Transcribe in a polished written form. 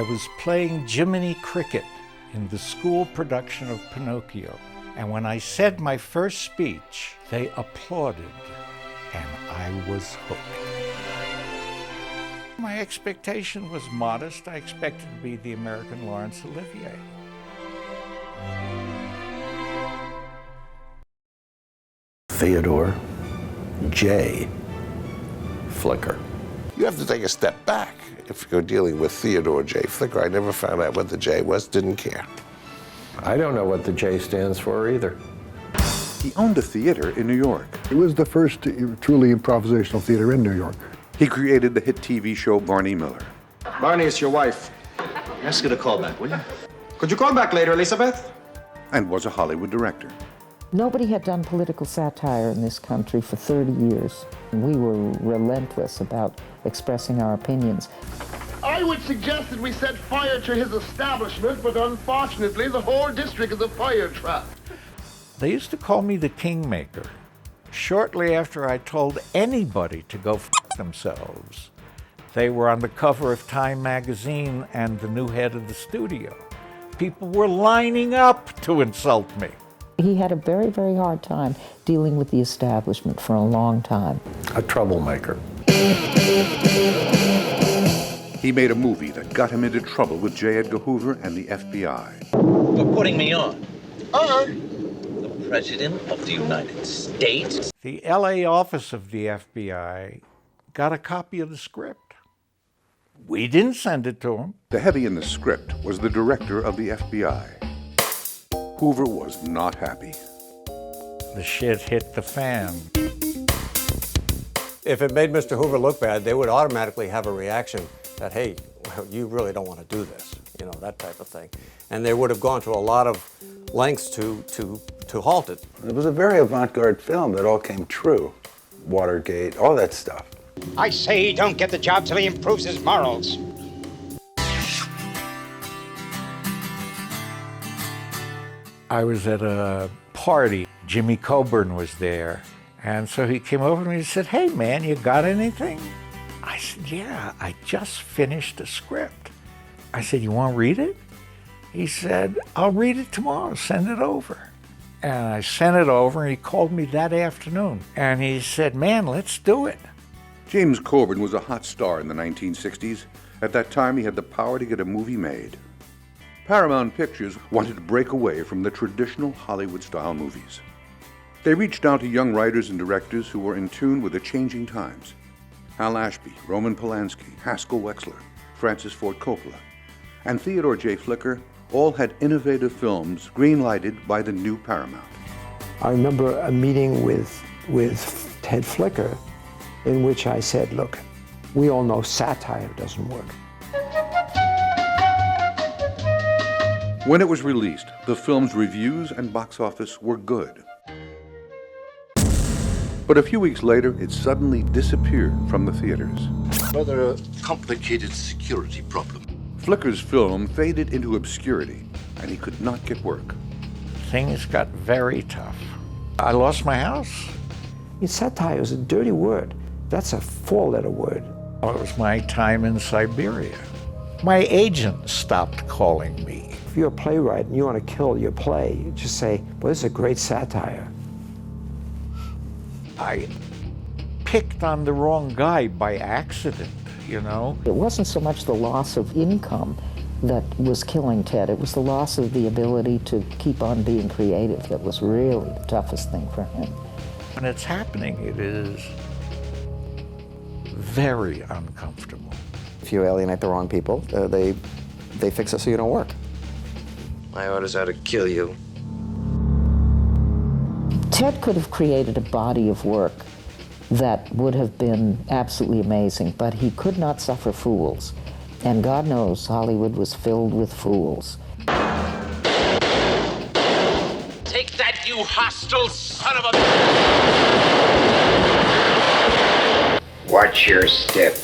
I was playing Jiminy Cricket in the school production of Pinocchio. And when I said my first speech, they applauded, and I was hooked. My expectation was modest. I expected to be the American Laurence Olivier. Theodore J. Flicker. You have to take a step back if you're dealing with Theodore J. Flicker. I never found out what the J was, didn't care. I don't know what the J stands for either. He owned a theater in New York. It was the first truly improvisational theater in New York. He created the hit TV show Barney Miller. Barney, it's your wife. Ask her to call back, will you? Could you call back later, Elizabeth? And was a Hollywood director. Nobody had done political satire in this country for 30 years. We were relentless about expressing our opinions. I would suggest that we set fire to his establishment, but unfortunately the whole district is a fire trap. They used to call me the Kingmaker. Shortly after I told anybody to go f themselves, they were on the cover of Time magazine and the new head of the studio. People were lining up to insult me. He had a very, very hard time dealing with the establishment for a long time. A troublemaker. He made a movie that got him into trouble with J. Edgar Hoover and the FBI. For putting me on. The President of the United States. The LA office of the FBI got a copy of the script. We didn't send it to him. The heavy in the script was the director of the FBI. Hoover was not happy. The shit hit the fan. If it made Mr. Hoover look bad, they would automatically have a reaction that, hey, well, you really don't want to do this, you know, that type of thing. And they would have gone to a lot of lengths to halt it. It was a very avant-garde film that all came true. Watergate, all that stuff. I say he don't get the job till he improves his morals. I was at a party. Jimmy Coburn was there. And so he came over to me and said, "Hey, man, you got anything?" I said, "Yeah, I just finished a script." I said, "You want to read it?" He said, "I'll read it tomorrow. Send it over." And I sent it over, and he called me that afternoon. And he said, "Man, let's do it." James Coburn was a hot star in the 1960s. At that time, he had the power to get a movie made. Paramount Pictures wanted to break away from the traditional Hollywood-style movies. They reached out to young writers and directors who were in tune with the changing times. Hal Ashby, Roman Polanski, Haskell Wexler, Francis Ford Coppola, and Theodore J. Flicker all had innovative films green-lighted by the new Paramount. I remember a meeting with Ted Flicker in which I said, look, we all know satire doesn't work. When it was released, the film's reviews and box office were good. But a few weeks later, it suddenly disappeared from the theaters. Rather a complicated security problem. Flicker's film faded into obscurity, and he could not get work. Things got very tough. I lost my house. Satire is a dirty word. That's a four-letter word. It was my time in Siberia. My agent stopped calling me. If you're a playwright and you want to kill your play, you just say, well, this is a great satire. I picked on the wrong guy by accident, you know? It wasn't so much the loss of income that was killing Ted. It was the loss of the ability to keep on being creative that was really the toughest thing for him. When it's happening, it is very uncomfortable. If you alienate the wrong people, they fix it so you don't work. My orders are to kill you. Ted could have created a body of work that would have been absolutely amazing, but he could not suffer fools. And God knows Hollywood was filled with fools. Take that, you hostile son of a... Watch your step.